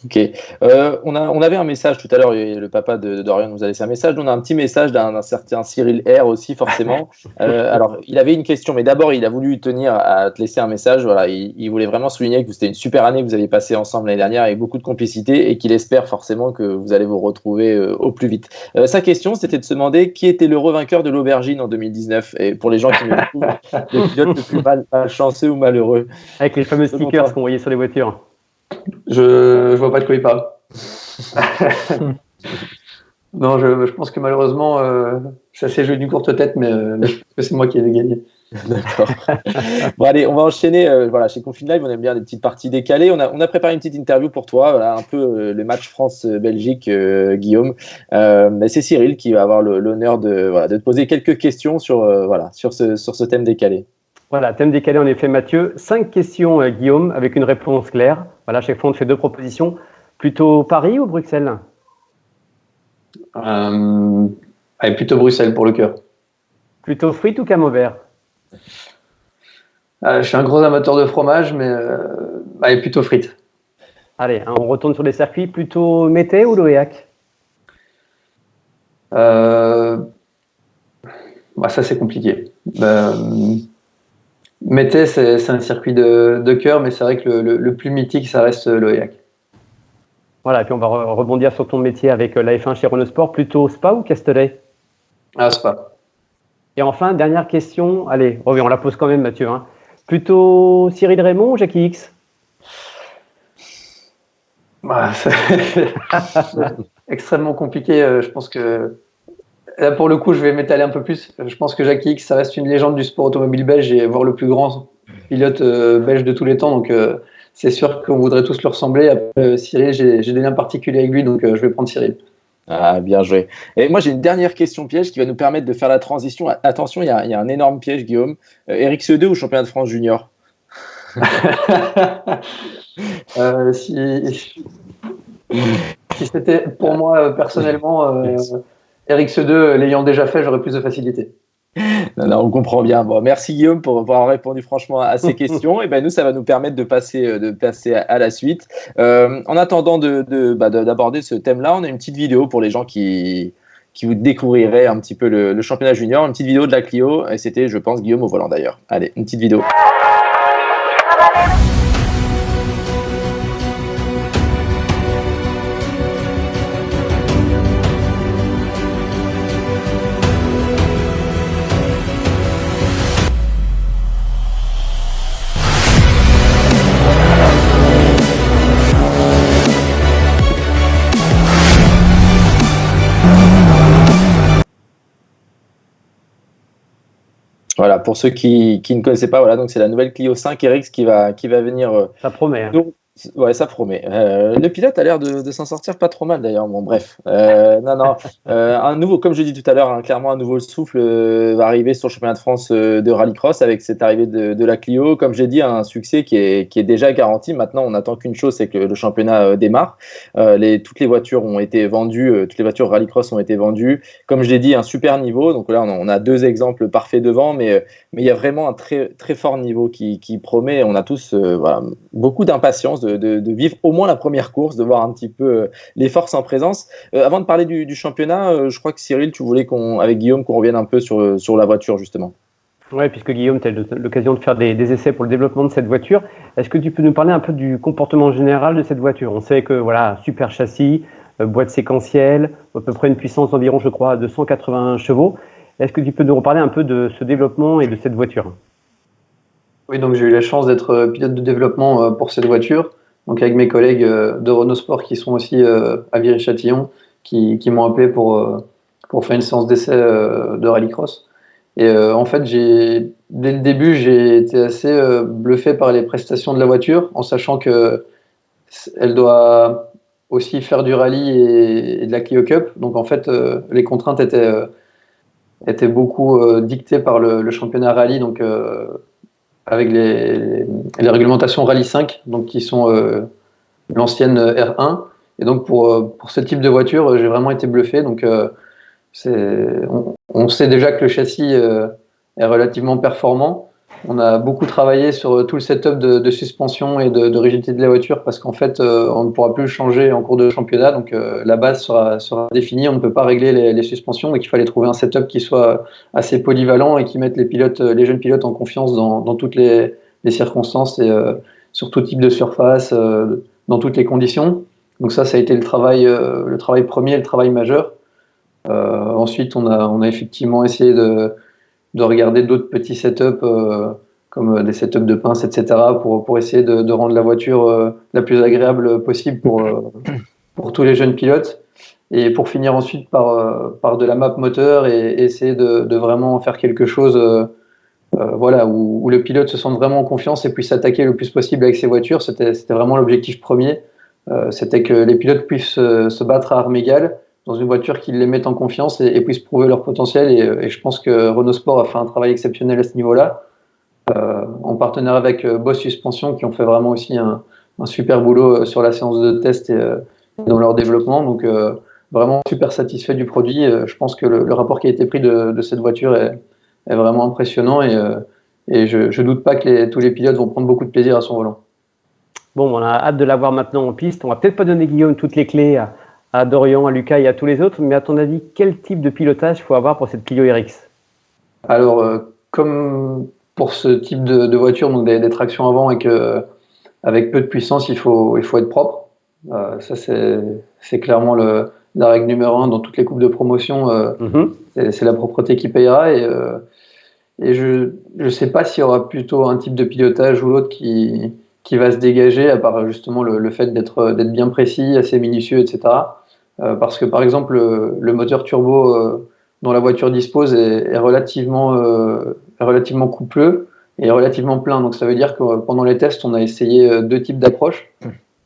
Ok. On avait un message tout à l'heure, le papa de Dorian nous a laissé un message. On a un petit message d'un certain Cyril R aussi, forcément. Alors, il avait une question, mais d'abord, il a voulu tenir à te laisser un message. Voilà, il voulait vraiment souligner que c'était une super année que vous avez passée ensemble l'année dernière avec beaucoup de complicité et qu'il espère forcément que vous allez vous retrouver au plus vite. Sa question, c'était de se demander qui était l'heureux vainqueur de l'Aubergine en 2019. Et pour les gens qui me trouvent, le pilote le plus malchanceux ou malheureux. Avec les fameux stickers qu'on voyait sur les voitures. Je vois pas de quoi il parle. Non, je pense que malheureusement, Ça s'est joué d'une courte tête, mais je pense que c'est moi qui ai gagné. D'accord. Bon, allez, on va enchaîner. Voilà, chez Confine Live, on aime bien les petites parties décalées. On a préparé une petite interview pour toi. Voilà, un peu le match France-Belgique, Guillaume. Mais c'est Cyril qui va avoir l'honneur de te poser quelques questions sur ce thème décalé. Voilà, thème décalé en effet, Mathieu. 5 questions, Guillaume, avec une réponse claire. Voilà, chaque fois on te fait 2 propositions. Plutôt Paris ou Bruxelles? Allez, plutôt Bruxelles pour le cœur. Plutôt frites ou camembert? Je suis un gros amateur de fromage, mais allez, plutôt frites. Allez, on retourne sur les circuits. Plutôt Mété ou l'Oéac? Ça c'est compliqué. Mété, c'est un circuit de cœur, mais c'est vrai que le plus mythique, ça reste l'Oéac. Voilà, et puis on va rebondir sur ton métier avec la F1 chez Renault Sport. Plutôt Spa ou Castellet? Spa. Et enfin, dernière question. Allez, on la pose quand même, Mathieu. Plutôt Cyril Raymond ou Jackie X? C'est extrêmement compliqué. Je pense que là, pour le coup, je vais m'étaler un peu plus. Je pense que Jackie X, ça reste une légende du sport automobile belge et voire le plus grand pilote belge de tous les temps. Donc, c'est sûr qu'on voudrait tous le ressembler. Après, Cyril, j'ai des liens particuliers avec lui, donc je vais prendre Cyril. Ah, bien joué. Et moi, j'ai une dernière question piège qui va nous permettre de faire la transition. Attention, il y a un énorme piège, Guillaume. Eric Sedeux ou championnat de France junior? Si c'était pour moi personnellement, Eric Sedeux, l'ayant déjà fait, j'aurais plus de facilité. Non, on comprend bien. Bon, merci Guillaume pour avoir répondu franchement à ces questions. Et ben nous, ça va nous permettre de passer à la suite. En attendant d'aborder ce thème-là, on a une petite vidéo pour les gens qui vous découvriraient un petit peu le championnat junior, une petite vidéo de la Clio. Et c'était, je pense, Guillaume au volant d'ailleurs. Allez, une petite vidéo. Voilà, pour ceux qui ne connaissaient pas, voilà, donc c'est la nouvelle Clio 5 RX qui va venir. Ça promet. Ouais, ça promet. Le pilote a l'air de s'en sortir pas trop mal d'ailleurs. Bon, bref. Un nouveau, comme je dis tout à l'heure, clairement un nouveau souffle va arriver sur le championnat de France de rallycross avec cette arrivée de la Clio. Comme j'ai dit, un succès qui est déjà garanti. Maintenant, on n'attend qu'une chose, c'est que le championnat démarre. Toutes les voitures ont été vendues, toutes les voitures rallycross ont été vendues. Comme je l'ai dit, un super niveau. Donc là, on a 2 exemples parfaits devant, mais il y a vraiment un très, très fort niveau qui promet. On a tous beaucoup d'impatience de vivre au moins la première course, de voir un petit peu les forces en présence. Avant de parler du championnat, je crois que Cyril, tu voulais avec Guillaume qu'on revienne un peu sur la voiture justement. Oui, puisque Guillaume, tu as eu l'occasion de faire des essais pour le développement de cette voiture. Est-ce que tu peux nous parler un peu du comportement général de cette voiture? On sait que super châssis, boîte séquentielle, à peu près une puissance d'environ, je crois, 280 chevaux. Est-ce que tu peux nous reparler un peu de ce développement et de cette voiture? Oui, donc j'ai eu la chance d'être pilote de développement pour cette voiture. Donc avec mes collègues de Renault Sport qui sont aussi à Viry-Châtillon, qui m'ont appelé pour faire une séance d'essai de rallycross. Et en fait, dès le début, j'ai été assez bluffé par les prestations de la voiture, en sachant que elle doit aussi faire du rallye et de la Clio Cup. Donc en fait, les contraintes étaient beaucoup dictées par le championnat rallye, donc avec les réglementations Rallye 5, donc qui sont l'ancienne R1. Et donc pour ce type de voiture, j'ai vraiment été bluffé. Donc on sait déjà que le châssis est relativement performant. On a beaucoup travaillé sur tout le setup de suspension et de rigidité de la voiture parce qu'en fait, on ne pourra plus le changer en cours de championnat. Donc la base sera définie. On ne peut pas régler les suspensions. Donc il fallait trouver un setup qui soit assez polyvalent et qui mette les jeunes pilotes en confiance dans toutes les circonstances et sur tout type de surface, dans toutes les conditions. Donc ça a été le travail premier, le travail majeur. Ensuite, on a effectivement essayé de regarder d'autres petits setups comme des setups de pinces, etc. pour essayer de rendre la voiture la plus agréable possible pour tous les jeunes pilotes. Et pour finir ensuite par de la map moteur et essayer de vraiment faire quelque chose voilà, où le pilote se sente vraiment en confiance et puisse s'attaquer le plus possible avec ses voitures. C'était vraiment l'objectif premier. C'était que les pilotes puissent se battre à armes égales dans une voiture qui les mette en confiance et puissent prouver leur potentiel. Et je pense que Renault Sport a fait un travail exceptionnel à ce niveau-là, en partenariat avec Boss Suspension, qui ont fait vraiment aussi un super boulot sur la séance de test et dans leur développement. Donc vraiment super satisfait du produit. Je pense que le rapport qui a été pris de cette voiture est vraiment impressionnant et je doute pas que tous les pilotes vont prendre beaucoup de plaisir à son volant. Bon, on a hâte de la voir maintenant en piste. On va peut-être pas donner, Guillaume, toutes les clés à Dorian, à Lucas et à tous les autres, mais à ton avis, quel type de pilotage il faut avoir pour cette Clio RX? Alors, comme pour ce type de voiture, donc des tractions avant avec peu de puissance, il faut être propre. Ça, c'est clairement la règle numéro 1 dans toutes les coupes de promotion. C'est la propreté qui payera. Et je ne sais pas s'il y aura plutôt un type de pilotage ou l'autre qui va se dégager, à part justement le fait d'être bien précis, assez minutieux, etc. Parce que par exemple, le moteur turbo dont la voiture dispose est relativement coupleux et relativement plein. Donc ça veut dire que pendant les tests, on a essayé deux types d'approches.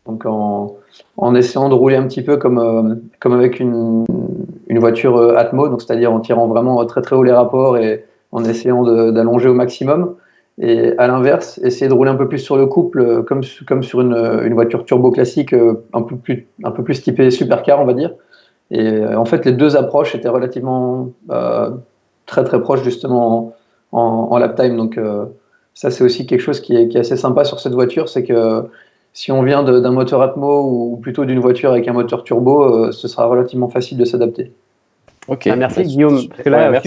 Donc en essayant de rouler un petit peu comme avec une voiture Atmo, donc c'est-à-dire en tirant vraiment très très haut les rapports et en essayant d'allonger au maximum. Et à l'inverse, essayer de rouler un peu plus sur le couple, comme sur une voiture turbo classique, un peu plus typée supercar, on va dire. Et en fait, les deux approches étaient relativement très très proches justement en lap time. Donc ça, c'est aussi quelque chose qui est assez sympa sur cette voiture, c'est que si on vient d'un moteur Atmo ou plutôt d'une voiture avec un moteur turbo, ce sera relativement facile de s'adapter. Okay. Merci Guillaume, parce que là,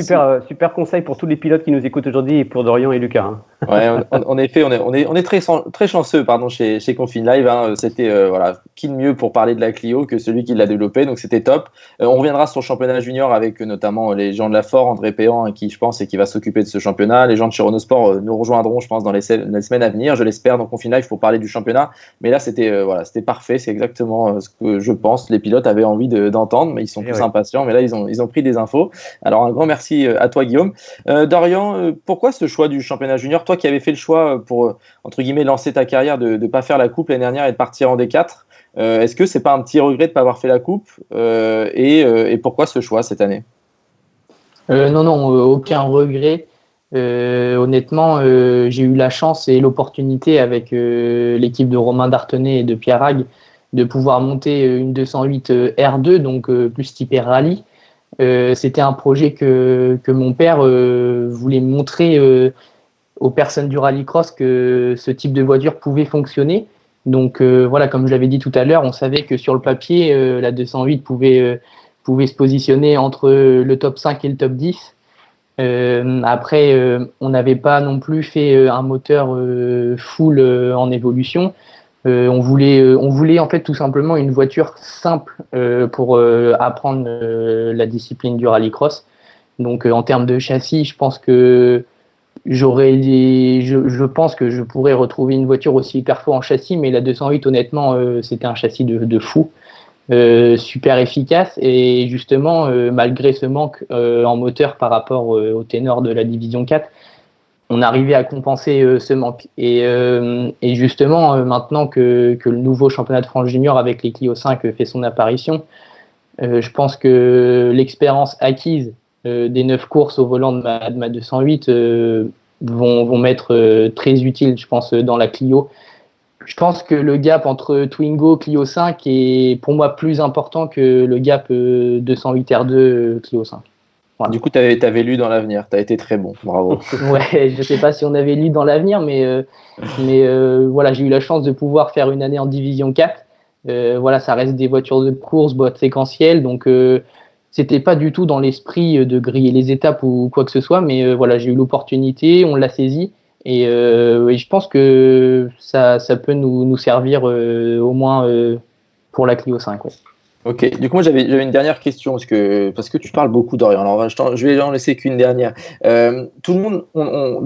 super conseil pour tous les pilotes qui nous écoutent aujourd'hui et pour Dorian et Lucas. Hein. Ouais, en effet, on est très chanceux chez Confine Live. Hein. C'était voilà, qui de mieux pour parler de la Clio que celui qui l'a développée, donc c'était top. On reviendra sur le championnat junior avec notamment les gens de la Ford, André Péan, qui je pense et qui va s'occuper de ce championnat. Les gens de chez Renault Sport nous rejoindront, je pense, dans les semaines à venir, je l'espère, dans Confine Live pour parler du championnat. Mais là, c'était parfait, c'est exactement ce que je pense les pilotes avaient envie d'entendre, mais ils sont tous impatients. Mais là, ils ont pris des infos. Alors un grand merci à toi Guillaume. Dorian, pourquoi ce choix du championnat junior, toi qui avais fait le choix pour entre guillemets lancer ta carrière de ne pas faire la coupe l'année dernière et de partir en D4, est-ce que c'est pas un petit regret de ne pas avoir fait la coupe et pourquoi ce choix cette année? Non, aucun regret. Honnêtement, j'ai eu la chance et l'opportunité avec l'équipe de Romain Dartenay et de Pierre Hague de pouvoir monter une 208 R2, donc plus typé rallye. C'était un projet que mon père voulait montrer aux personnes du rallycross que ce type de voiture pouvait fonctionner. Donc voilà, comme je l'avais dit tout à l'heure, on savait que sur le papier, la 208 pouvait se positionner entre le top 5 et le top 10. Après, on n'avait pas non plus fait un moteur full en évolution. On voulait en fait tout simplement une voiture simple pour apprendre la discipline du rallycross. Donc en termes de châssis, je pense que je pense que je pourrais retrouver une voiture aussi performante en châssis, mais la 208 honnêtement c'était un châssis de fou, super efficace et justement malgré ce manque en moteur par rapport au ténor de la division 4, on arrivait à compenser ce manque. Et justement, maintenant que le nouveau championnat de France junior avec les Clio 5 fait son apparition, je pense que l'expérience acquise des 9 courses au volant de ma 208 vont m'être très utiles, je pense, dans la Clio. Je pense que le gap entre Twingo Clio 5 est pour moi plus important que le gap 208 R2 Clio 5. Voilà. Du coup, tu avais lu dans l'avenir, tu as été très bon, bravo. Ouais, je ne sais pas si on avait lu dans l'avenir, mais voilà, j'ai eu la chance de pouvoir faire une année en Division 4. Voilà, ça reste des voitures de course, boîte séquentielle, donc c'était pas du tout dans l'esprit de griller les étapes ou quoi que ce soit, mais voilà, j'ai eu l'opportunité, on l'a saisi, et je pense que ça peut nous servir au moins pour la Clio 5. Ouais. Ok, du coup, moi j'avais une dernière question parce que tu parles beaucoup d'Orient. Alors, je vais en laisser qu'une dernière. Tout le monde,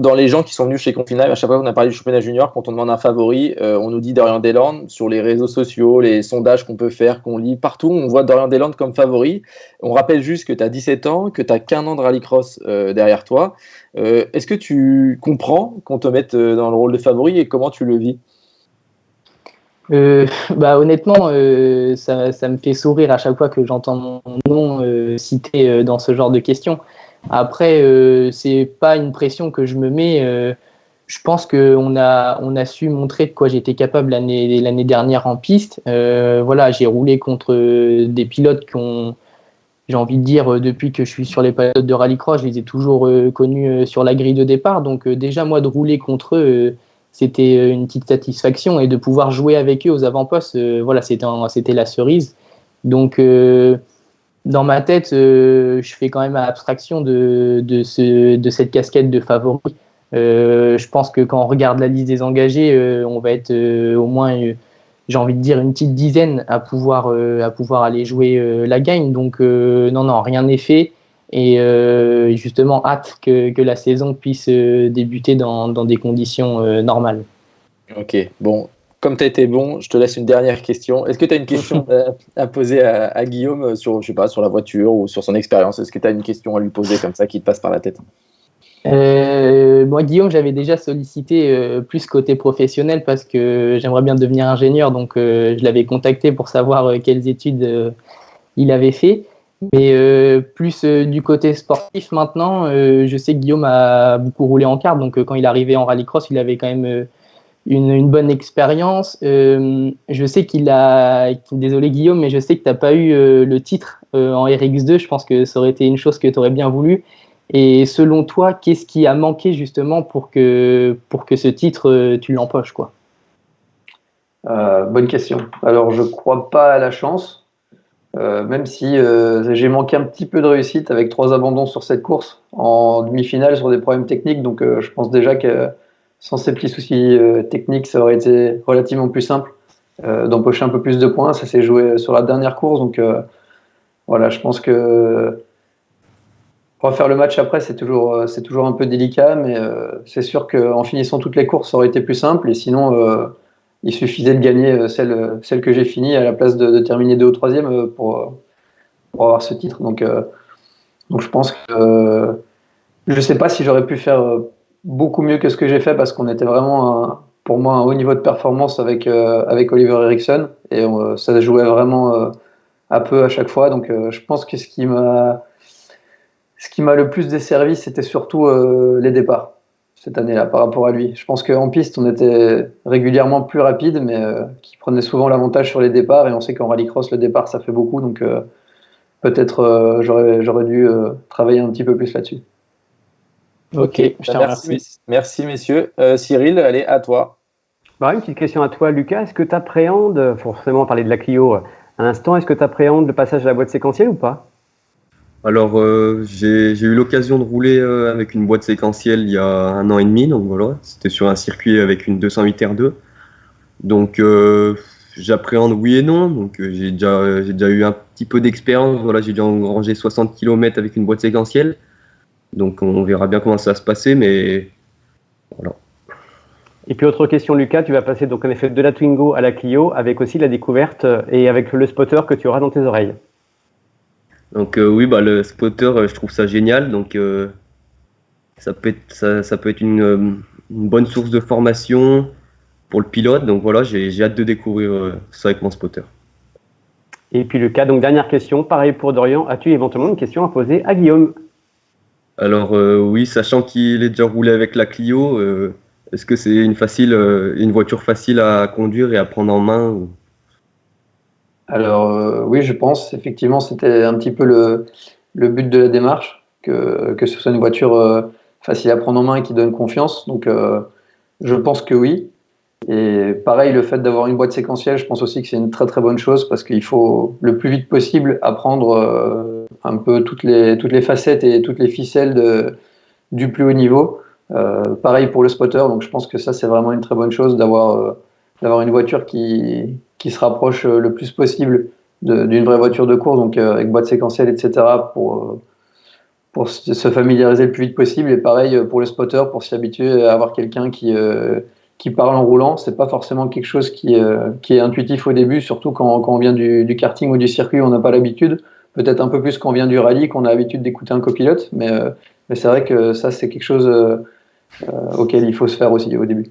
dans les gens qui sont venus chez Confinive, à chaque fois qu'on a parlé du championnat junior, quand on demande un favori, on nous dit Dorian Deslandes. Sur les réseaux sociaux, les sondages qu'on peut faire, qu'on lit partout, on voit Dorian Deslandes comme favori. On rappelle juste que tu as 17 ans, que tu n'as qu'un an de rallycross derrière toi. Est-ce que tu comprends qu'on te mette dans le rôle de favori et comment tu le vis? Honnêtement, ça me fait sourire à chaque fois que j'entends mon nom cité dans ce genre de questions. Après, c'est pas une pression que je me mets. Je pense qu'on a su montrer de quoi j'étais capable l'année dernière en piste. Voilà, j'ai roulé contre des pilotes qui ont, j'ai envie de dire, depuis que je suis sur les pilotes de rallycross, je les ai toujours connus sur la grille de départ. Donc déjà, moi, de rouler contre eux, c'était une petite satisfaction. Et de pouvoir jouer avec eux aux avant-postes, voilà, c'était la cerise. Donc, dans ma tête, je fais quand même abstraction de cette casquette de favori. Je pense que quand on regarde la liste des engagés, on va être au moins, j'ai envie de dire, une petite dizaine à pouvoir aller jouer la gagne. Donc, non, rien n'est fait. Et justement, hâte que la saison puisse débuter dans des conditions normales. Ok, bon, comme tu as été bon, je te laisse une dernière question. Est-ce que tu as une question à poser à Guillaume sur, je sais pas, sur la voiture ou sur son expérience? Est-ce que tu as une question à lui poser comme ça qui te passe par la tête? Moi, Guillaume, j'avais déjà sollicité plus côté professionnel parce que j'aimerais bien devenir ingénieur. Donc, je l'avais contacté pour savoir quelles études il avait fait. Mais plus du côté sportif maintenant, je sais que Guillaume a beaucoup roulé en kart. Donc, quand il arrivait en rallycross, il avait quand même une bonne expérience. Je sais désolé Guillaume, mais je sais que tu n'as pas eu le titre en RX2. Je pense que ça aurait été une chose que tu aurais bien voulu. Et selon toi, qu'est-ce qui a manqué justement pour que ce titre, tu l'empoches, quoi? Bonne question. Alors, je crois pas à la chance, même si j'ai manqué un petit peu de réussite avec 3 abandons sur cette course en demi-finale sur des problèmes techniques. Donc, je pense déjà que sans ces petits soucis techniques, ça aurait été relativement plus simple d'empocher un peu plus de points. Ça s'est joué sur la dernière course. Donc, voilà, je pense que refaire le match après, c'est toujours un peu délicat, mais c'est sûr qu'en finissant toutes les courses, ça aurait été plus simple. Et sinon, il suffisait de gagner celle que j'ai finie à la place de terminer 2 ou 3e pour avoir ce titre. Donc je pense que je ne sais pas si j'aurais pu faire beaucoup mieux que ce que j'ai fait parce qu'on était vraiment, pour moi, un haut niveau de performance avec Oliver Eriksson. Et ça se jouait vraiment à peu à chaque fois. Donc je pense que ce qui m'a le plus desservi, c'était surtout les départs cette année-là par rapport à lui. Je pense qu'en piste, on était régulièrement plus rapide, mais qui prenait souvent l'avantage sur les départs. Et on sait qu'en rallycross, le départ, ça fait beaucoup. Donc peut-être j'aurais dû travailler un petit peu plus là-dessus. Ok, je te remercie. Merci messieurs. Cyril, allez, à toi. Une petite question à toi, Lucas. Est-ce que tu appréhendes, forcément parler de la Clio à l'instant, est-ce que tu appréhendes le passage à la boîte séquentielle ou pas? Alors, j'ai eu l'occasion de rouler avec une boîte séquentielle il y a 1 an et demi, donc voilà, c'était sur un circuit avec une 208 R2. Donc, j'appréhende oui et non. Donc, j'ai déjà eu un petit peu d'expérience. Voilà, j'ai déjà engrangé 60 km avec une boîte séquentielle. Donc, on verra bien comment ça va se passer, mais voilà. Et puis, autre question, Lucas, tu vas passer donc en effet de la Twingo à la Clio avec aussi la découverte et avec le spotter que tu auras dans tes oreilles. Donc oui, le spotter, je trouve ça génial. Donc ça peut être une bonne source de formation pour le pilote. Donc voilà, j'ai hâte de découvrir ça avec mon spotter. Et puis Lucas, donc dernière question, pareil pour Dorian, as-tu éventuellement une question à poser à Guillaume? Alors oui, sachant qu'il est déjà roulé avec la Clio, est-ce que c'est une voiture facile à conduire et à prendre en main ou... Alors oui, je pense effectivement c'était un petit peu le but de la démarche, que ce soit une voiture facile à prendre en main et qui donne confiance. Donc je pense que oui. Et pareil, le fait d'avoir une boîte séquentielle, je pense aussi que c'est une très très bonne chose parce qu'il faut le plus vite possible apprendre un peu toutes les facettes et toutes les ficelles du plus haut niveau. Pareil pour le spotter, donc je pense que ça c'est vraiment une très bonne chose d'avoir une voiture qui se rapproche le plus possible d'une vraie voiture de course, donc avec boîte séquentielle, etc. Pour se familiariser le plus vite possible. Et pareil pour le spotter, pour s'y habituer à avoir quelqu'un qui parle en roulant. C'est pas forcément quelque chose qui est intuitif au début, surtout quand on vient du karting ou du circuit, on n'a pas l'habitude. Peut-être un peu plus quand on vient du rallye, qu'on a l'habitude d'écouter un copilote. Mais c'est vrai que ça, c'est quelque chose auquel il faut se faire aussi au début.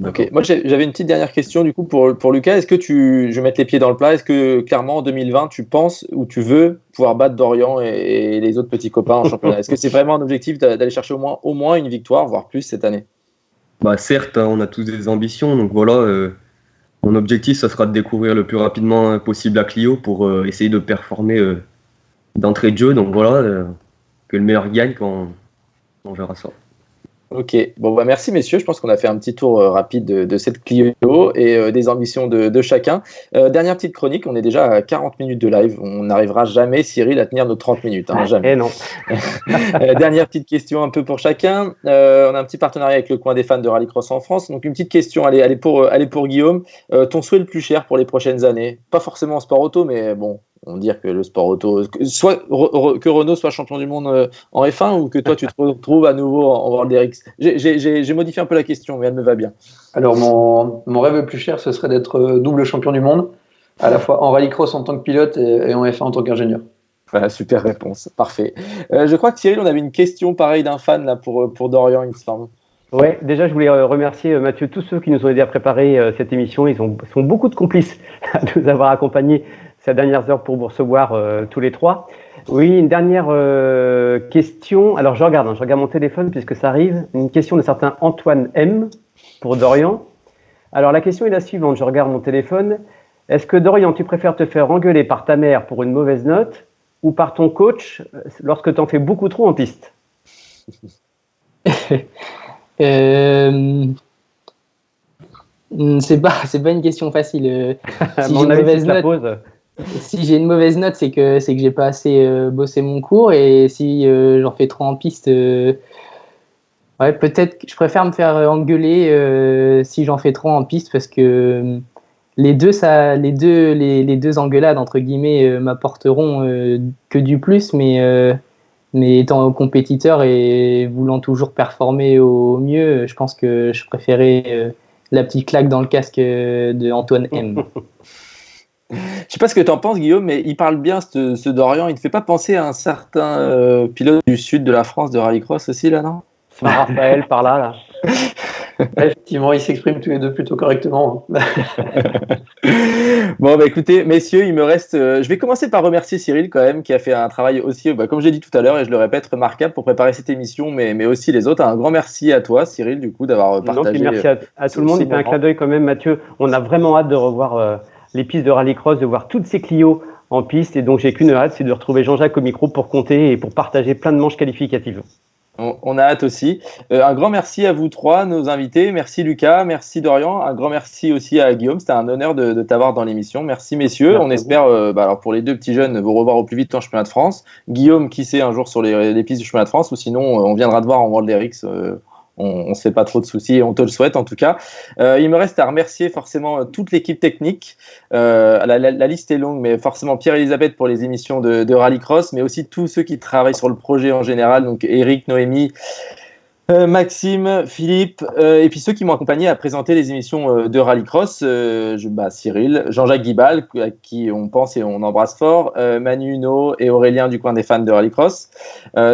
Ok, moi j'avais une petite dernière question du coup pour Lucas. Est-ce que je vais mettre les pieds dans le plat, est-ce que clairement en 2020 tu penses ou tu veux pouvoir battre Dorian et les autres petits copains en championnat? Est-ce que c'est vraiment un objectif d'aller chercher au moins une victoire, voire plus cette année? Bah certes, hein, on a tous des ambitions, donc voilà. Mon objectif, ça sera de découvrir le plus rapidement possible à Clio pour essayer de performer d'entrée de jeu. Donc voilà, que le meilleur gagne quand on verra ça. Ok, bon bah merci messieurs, je pense qu'on a fait un petit tour rapide de cette Clio et des ambitions de chacun. Dernière petite chronique, on est déjà à 40 minutes de live, on n'arrivera jamais Cyril à tenir nos 30 minutes, hein, jamais. Eh non. Dernière petite question un peu pour chacun, on a un petit partenariat avec le coin des fans de Rallycross en France, donc une petite question, elle est pour Guillaume. Ton souhait le plus cher pour les prochaines années, pas forcément en sport auto, mais bon, on va dire que le sport auto, soit que Renault soit champion du monde en F1 ou que toi tu te retrouves à nouveau en World RX. J'ai modifié un peu la question, mais elle me va bien. Alors mon rêve le plus cher, ce serait d'être double champion du monde, à la fois en rallycross en tant que pilote et en F1 en tant qu'ingénieur. Voilà, super réponse, parfait. Je crois que Cyril, on avait une question pareille d'un fan là pour Dorian, il me semble. Ouais, déjà, je voulais remercier Mathieu, tous ceux qui nous ont aidés à préparer cette émission. Ils sont beaucoup de complices à nous avoir accompagnés ces dernières heures pour vous recevoir tous les trois. Oui, une dernière question. Alors, je regarde mon téléphone puisque ça arrive. Une question de certain Antoine M pour Dorian. Alors, la question est la suivante. Je regarde mon téléphone. Est-ce que Dorian, tu préfères te faire engueuler par ta mère pour une mauvaise note ou par ton coach lorsque tu en fais beaucoup trop en piste? C'est pas une question facile. Si j'ai Mon une avis, mauvaise c'est la note, pause. si j'ai une mauvaise note, c'est que j'ai pas assez bossé mon cours, et si j'en fais trop en piste, ouais, peut-être que je préfère me faire engueuler si j'en fais trop en piste, parce que les deux engueulades entre guillemets m'apporteront que du plus, mais étant compétiteur et voulant toujours performer au mieux, je pense que je préférais la petite claque dans le casque de Antoine M. Je sais pas ce que tu en penses, Guillaume, mais il parle bien, ce Dorian. Il ne te fait pas penser à un certain pilote du sud de la France de rallycross aussi, là, non? Raphaël par là. Effectivement, ils s'expriment tous les deux plutôt correctement. Bon, bah écoutez, messieurs, il me reste. Je vais commencer par remercier Cyril, quand même, qui a fait un travail aussi, comme j'ai dit tout à l'heure, et je le répète, remarquable pour préparer cette émission, mais aussi les autres. Un grand merci à toi, Cyril, du coup, d'avoir partagé. Donc, merci à tout le monde. Et puis un clin d'œil quand même, Mathieu. On a vraiment hâte de revoir les pistes de rallycross, de voir toutes ces Clio en piste. Et donc, j'ai qu'une hâte, c'est de retrouver Jean-Jacques au micro pour compter et pour partager plein de manches qualificatives. On a hâte aussi. Un grand merci à vous trois, nos invités. Merci Lucas, merci Dorian. Un grand merci aussi à Guillaume. C'était un honneur de t'avoir dans l'émission. Merci messieurs. Merci. On espère, alors pour les deux petits jeunes, vous revoir au plus vite en championnat de France. Guillaume, qui sait, un jour sur les pistes du championnat de France, ou sinon on viendra te voir en World RX. On ne se fait pas trop de soucis, on te le souhaite en tout cas. Il me reste à remercier forcément toute l'équipe technique. La liste est longue, mais forcément Pierre-Elisabeth pour les émissions de Rallycross, mais aussi tous ceux qui travaillent sur le projet en général, donc Eric, Noémie, Maxime, Philippe, et puis ceux qui m'ont accompagné à présenter les émissions de Rallycross, Cyril, Jean-Jacques Guibal, à qui on pense et on embrasse fort, Manu Huneau et Aurélien du coin des fans de Rallycross.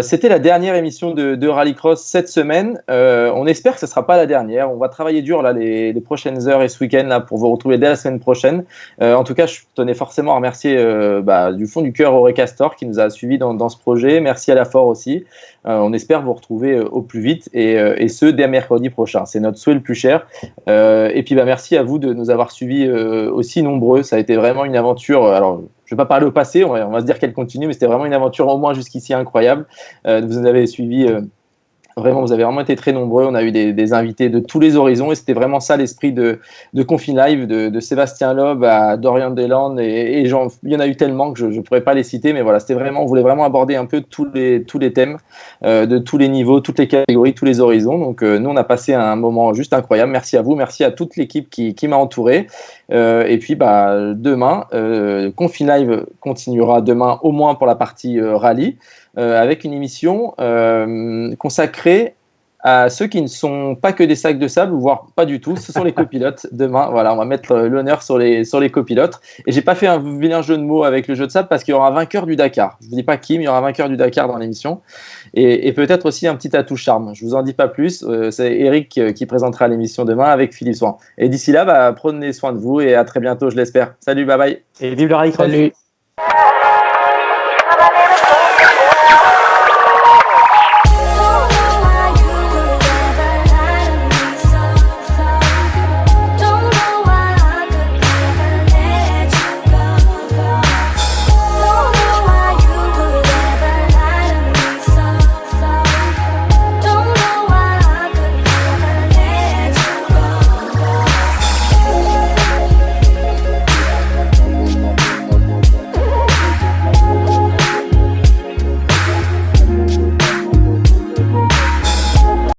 C'était la dernière émission de Rallycross cette semaine. On espère que ce ne sera pas la dernière. On va travailler dur là, les prochaines heures et ce week-end là, pour vous retrouver dès la semaine prochaine. En tout cas, je tenais forcément à remercier du fond du cœur Auré Castor qui nous a suivis dans ce projet. Merci à la Fort aussi. On espère vous retrouver au plus vite et ce dès mercredi prochain. C'est notre souhait le plus cher. Et puis merci à vous de nous avoir suivis aussi nombreux. Ça a été vraiment une aventure. Alors, je ne vais pas parler au passé, on va se dire qu'elle continue, mais c'était vraiment une aventure au moins jusqu'ici incroyable. Vous nous avez suivis Vraiment, vous avez vraiment été très nombreux. On a eu des invités de tous les horizons et c'était vraiment ça l'esprit de Confine Live, de Sébastien Loeb à Dorian Deslandes et il y en a eu tellement que je ne pourrais pas les citer, mais voilà, on voulait vraiment aborder un peu tous les thèmes de tous les niveaux, toutes les catégories, tous les horizons. Donc nous, on a passé un moment juste incroyable. Merci à vous, merci à toute l'équipe qui m'a entouré. Et puis demain, Confine Live continuera demain au moins pour la partie rallye. Avec une émission consacrée à ceux qui ne sont pas que des sacs de sable, voire pas du tout. Ce sont les copilotes. Demain, voilà, on va mettre l'honneur sur les copilotes. Et j'ai pas fait un vilain jeu de mots avec le jeu de sable parce qu'il y aura un vainqueur du Dakar. Je vous dis pas qui, mais il y aura un vainqueur du Dakar dans l'émission. Et peut-être aussi un petit atout charme. Je vous en dis pas plus. C'est Eric qui présentera l'émission demain avec Philippe Soin. Et d'ici là, prenez soin de vous et à très bientôt, je l'espère. Salut, bye bye. Et vive le rallycross. Salut.